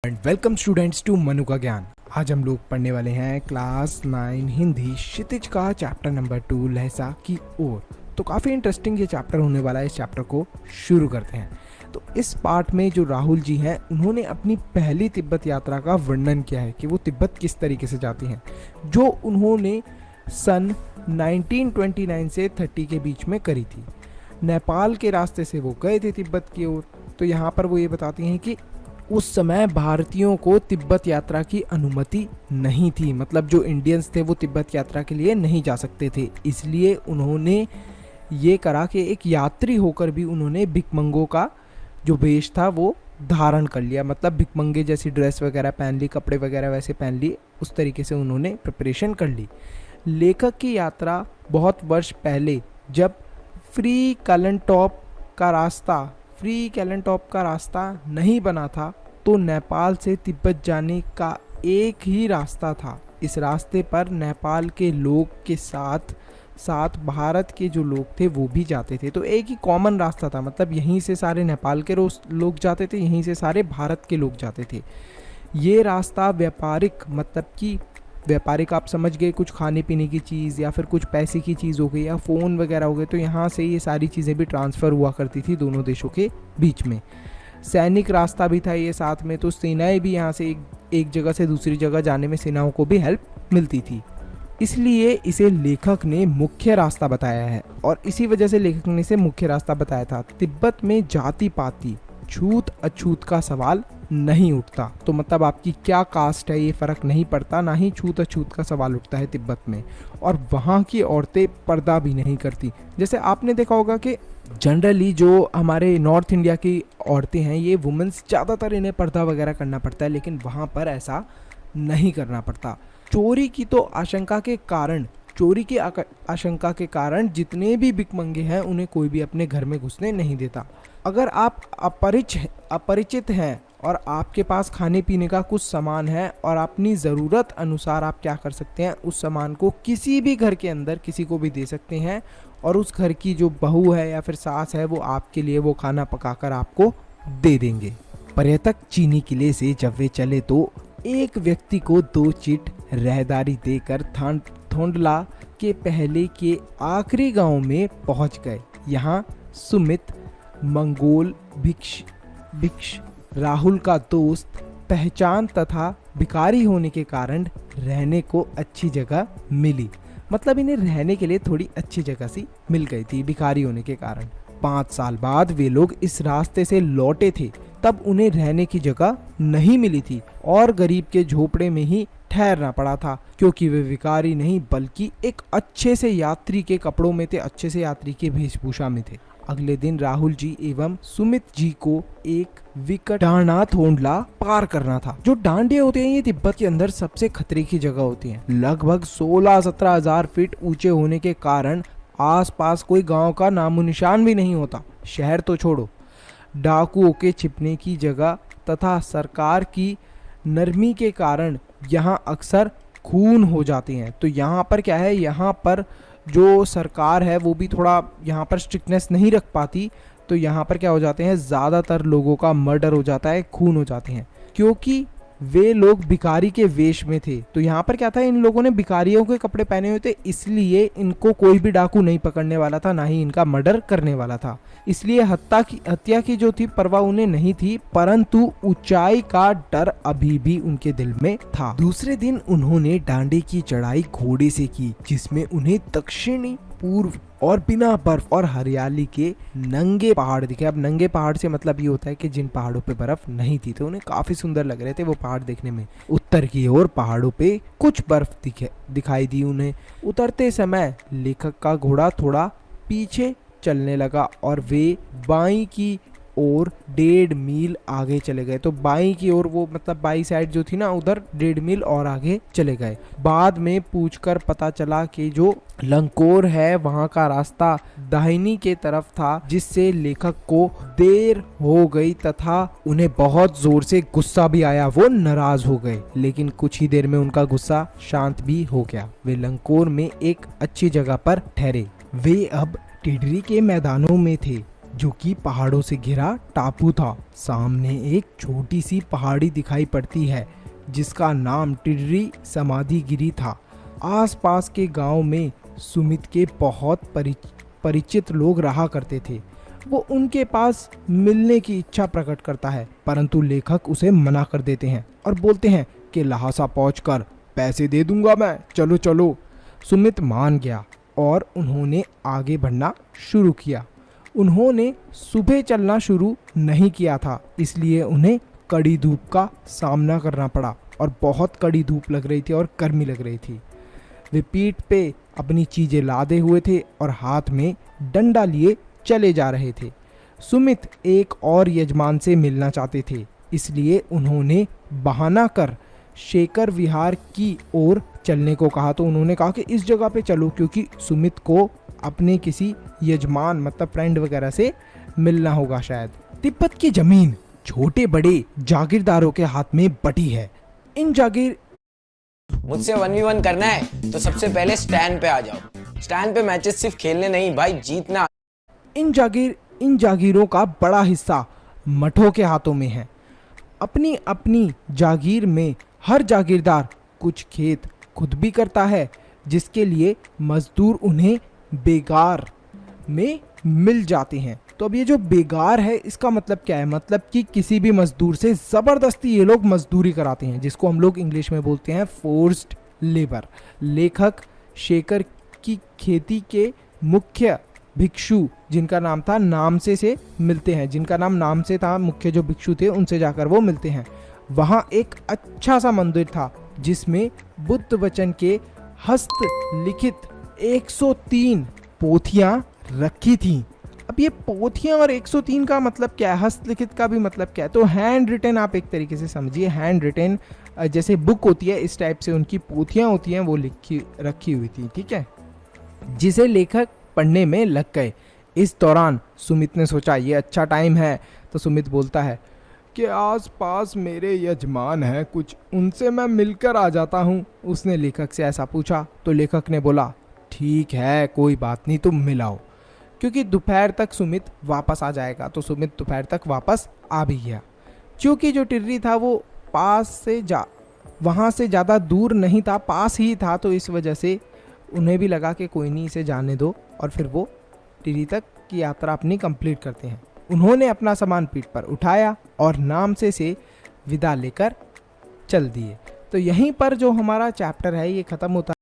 And welcome students to Manu का ज्ञान। आज हम लोग पढ़ने वाले हैं क्लास 9 हिंदी क्षितिज का चैप्टर नंबर 2 लहसा की ओर। तो काफ़ी इंटरेस्टिंग ये चैप्टर होने वाला है। इस चैप्टर को शुरू करते हैं। तो इस पार्ट में जो राहुल जी हैं उन्होंने अपनी पहली तिब्बत यात्रा का वर्णन किया है कि वो तिब्बत किस तरीके से जाती हैं, जो उन्होंने सन 1929 से 30 के बीच में करी थी। नेपाल के रास्ते से वो गए थे तिब्बत की ओर। तो यहाँ पर वो ये बताती हैं कि उस समय भारतीयों को तिब्बत यात्रा की अनुमति नहीं थी, मतलब जो इंडियंस थे वो तिब्बत यात्रा के लिए नहीं जा सकते थे। इसलिए उन्होंने ये करा कि एक यात्री होकर भी उन्होंने भिकमंगों का जो वेश था वो धारण कर लिया, मतलब भिकमंगे जैसी ड्रेस वगैरह पहन ली, कपड़े वगैरह वैसे पहन लिए, उस तरीके से उन्होंने प्रिपरेशन कर ली। लेखक की यात्रा बहुत वर्ष पहले जब फ्री कैलेंटॉप का रास्ता नहीं बना था तो नेपाल से तिब्बत जाने का एक ही रास्ता था। इस रास्ते पर नेपाल के लोग के साथ साथ भारत के जो लोग थे वो भी जाते थे। तो एक ही कॉमन रास्ता था, मतलब यहीं से सारे नेपाल के लोग जाते थे, यहीं से सारे भारत के लोग जाते थे। ये रास्ता व्यापारिक, मतलब कि व्यापारिक आप समझ गए, कुछ खाने पीने की चीज़ या फिर कुछ पैसे की चीज़ हो गई या फ़ोन वगैरह हो गए, तो यहाँ से ये सारी चीज़ें भी ट्रांसफ़र हुआ करती थी दोनों देशों के बीच में। सैनिक रास्ता भी था ये साथ में, तो सेनाएं भी यहाँ से एक जगह से दूसरी जगह जाने में सेनाओं को भी हेल्प मिलती थी। इसलिए इसे लेखक ने मुख्य रास्ता बताया है, और इसी वजह से लेखक ने इसे मुख्य रास्ता बताया था। तिब्बत में जाति पाति छूत अछूत का सवाल नहीं उठता, तो मतलब आपकी क्या कास्ट है ये फ़र्क नहीं पड़ता, ना ही छूत अछूत का सवाल उठता है तिब्बत में। और वहाँ की औरतें पर्दा भी नहीं करती। जैसे आपने देखा होगा कि जनरली जो हमारे नॉर्थ इंडिया की औरतें हैं, ये वुमेंस ज़्यादातर इन्हें पर्दा वगैरह करना पड़ता है, लेकिन वहाँ पर ऐसा नहीं करना पड़ता। चोरी की आशंका के कारण जितने भी भिकमंगे हैं उन्हें कोई भी अपने घर में घुसने नहीं देता। अगर आप अपरिचित हैं और आपके पास खाने पीने का कुछ सामान है और अपनी ज़रूरत अनुसार आप क्या कर सकते हैं, उस सामान को किसी भी घर के अंदर किसी को भी दे सकते हैं, और उस घर की जो बहू है या फिर सास है वो आपके लिए वो खाना पकाकर आपको दे देंगे। पर्यटक चीनी किले से जब वे चले तो एक व्यक्ति को 2 चिट रहदारी देकर थोंडला के पहले के आखिरी गांव में पहुंच गए। यहाँ सुमित मंगोल भिक्ष राहुल का दोस्त, पहचान तथा भिखारी होने के कारण रहने को अच्छी जगह मिली, मतलब इन्हें रहने के लिए थोड़ी अच्छी जगह सी मिल गई थी भिखारी होने के कारण। 5 साल बाद वे लोग इस रास्ते से लौटे थे, तब उन्हें रहने की जगह नहीं मिली थी और गरीब के झोपड़े में ही ठहरना पड़ा था, क्योंकि वे भिखारी नहीं बल्कि एक अच्छे से यात्री के कपड़ों में थे, अच्छे से यात्री के वेशभूषा में थे। अगले दिन राहुल जी एवं सुमित जी को एक विकट डांडा थोंडला पार करना था। जो डांडे होते हैं ये तिब्बत के अंदर सबसे खतरे की जगह होती हैं। लगभग 16-17 हजार फीट ऊंचे होने के कारण आसपास कोई गांव का नामो निशान भी नहीं होता, शहर तो छोड़ो। डाकुओं के छिपने की जगह तथा सरकार की नरमी के कारण यहाँ अक्सर खून हो जाते हैं। तो यहाँ पर क्या है, यहाँ पर जो सरकार है वो भी थोड़ा यहाँ पर स्ट्रिक्टनेस नहीं रख पाती, तो यहाँ पर क्या हो जाते हैं, ज़्यादातर लोगों का मर्डर हो जाता है, खून हो जाते हैं, क्योंकि वे लोग भिखारी के वेश में थे। तो यहाँ पर क्या था, इन लोगों ने भिखारियों के कपड़े पहने हुए थे, इसलिए इनको कोई भी डाकू नहीं पकड़ने वाला था, ना ही इनका मर्डर करने वाला था। इसलिए हत्या की जो थी परवाह उन्हें नहीं थी, परंतु ऊंचाई का डर अभी भी उनके दिल में था। दूसरे दिन उन्होंने डांडे की चढ़ाई घोड़े से की, जिसमें उन्हें दक्षिणी पूर्व और बिना बर्फ और हरियाली के नंगे पहाड़ दिखे। अब नंगे पहाड़ से मतलब ये होता है कि जिन पहाड़ों पे बर्फ नहीं थी, तो उन्हें काफी सुंदर लग रहे थे वो पहाड़ देखने में। उत्तर की ओर पहाड़ों पे कुछ बर्फ दिखाई दी उन्हें। उतरते समय लेखक का घोड़ा थोड़ा पीछे चलने लगा और वे बाई की और 1.5 मील आगे चले गए। तो बाई की ओर, वो मतलब बाई साइड जो थी ना, उधर 1.5 मील और आगे चले गए। बाद में पूछकर पता चला कि जो लंकोर है वहां का रास्ता दाहिनी के तरफ था, जिससे लेखक को देर हो गई तथा उन्हें बहुत जोर से गुस्सा भी आया। वो नाराज हो गए, लेकिन कुछ ही देर में उनका गुस्सा शांत भी हो गया। वे लंकोर में एक अच्छी जगह पर ठहरे। वे अब टिडरी के मैदानों में थे। जो कि पहाड़ों से घिरा टापू था। सामने एक छोटी सी पहाड़ी दिखाई पड़ती है जिसका नाम टिर्री समाधिगिरी था। आसपास के गांव में सुमित के बहुत परिचित लोग रहा करते थे। वो उनके पास मिलने की इच्छा प्रकट करता है, परंतु लेखक उसे मना कर देते हैं और बोलते हैं कि लहासा पहुंचकर पैसे दे दूंगा मैं, चलो चलो। सुमित मान गया और उन्होंने आगे बढ़ना शुरू किया। उन्होंने सुबह चलना शुरू नहीं किया था, इसलिए उन्हें कड़ी धूप का सामना करना पड़ा और बहुत कड़ी धूप लग रही थी और गर्मी लग रही थी। वे पीठ पे अपनी चीजें लादे हुए थे और हाथ में डंडा लिए चले जा रहे थे। सुमित एक और यजमान से मिलना चाहते थे, इसलिए उन्होंने बहाना कर शेखर विहार की ओर चलने को कहा। तो उन्होंने कहा कि इस जगह पे चलो, क्योंकि सुमित को अपने किसी यजमान मतलब फ्रेंड वगैरह से मिलना होगा शायद। तिब्बत की जमीन छोटे बड़े जागीरदारों के हाथ में बटी है। इन जागीर मुझसे 1v1 करना है तो सबसे पहले स्टैंड पे आ जाओ। स्टैंड पे मैचेस सिर्फ खेलने नहीं भाई, जीतना। इन जागीरों का बड़ा हिस्सा मठों के हाथों में है। अपनी अपनी जागीर में हर जागीरदार कुछ खेत खुद भी करता है, जिसके लिए मजदूर उन्हें बेगार में मिल जाते हैं। तो अब ये जो बेगार है इसका मतलब क्या है? मतलब कि किसी भी मजदूर से ज़बरदस्ती ये लोग मजदूरी कराते हैं, जिसको हम लोग इंग्लिश में बोलते हैं फोर्स्ड लेबर। लेखक शेखर की खेती के मुख्य भिक्षु जिनका नाम था नामसे से मिलते हैं, जिनका नाम नामसे था, मुख्य जो भिक्षु थे उनसे जाकर वो मिलते हैं। वहाँ एक अच्छा सा मंदिर था जिसमें बुद्ध वचन के हस्तलिखित 103 पोथियां रखी थीं। अब ये पोथियां और 103 का मतलब क्या है? हस्तलिखित का भी मतलब क्या है? तो हैंड रिटन आप एक तरीके से समझिए, हैंड रिटन जैसे बुक होती है इस टाइप से उनकी पोथियां होती हैं, वो रखी हुई थी, ठीक है, जिसे लेखक पढ़ने में लग गए। इस दौरान सुमित ने सोचा ये अच्छा टाइम है, तो सुमित बोलता है कि आसपास मेरे यजमान हैं कुछ, उनसे मैं मिलकर आ जाता हूँ। उसने लेखक से ऐसा पूछा तो लेखक ने बोला ठीक है कोई बात नहीं, तुम मिलाओ, क्योंकि दोपहर तक सुमित वापस आ जाएगा। तो सुमित दोपहर तक वापस आ भी गया। क्योंकि जो टिर्री था वो वहाँ से ज़्यादा दूर नहीं था, पास ही था, तो इस वजह से उन्हें भी लगा कि कोई नहीं, इसे जाने दो, और फिर वो टिर्री तक की यात्रा अपनी कंप्लीट करते हैं। उन्होंने अपना सामान पीठ पर उठाया और नामसे से विदा लेकर चल दिए। तो यहीं पर जो हमारा चैप्टर है ये ख़त्म होता है।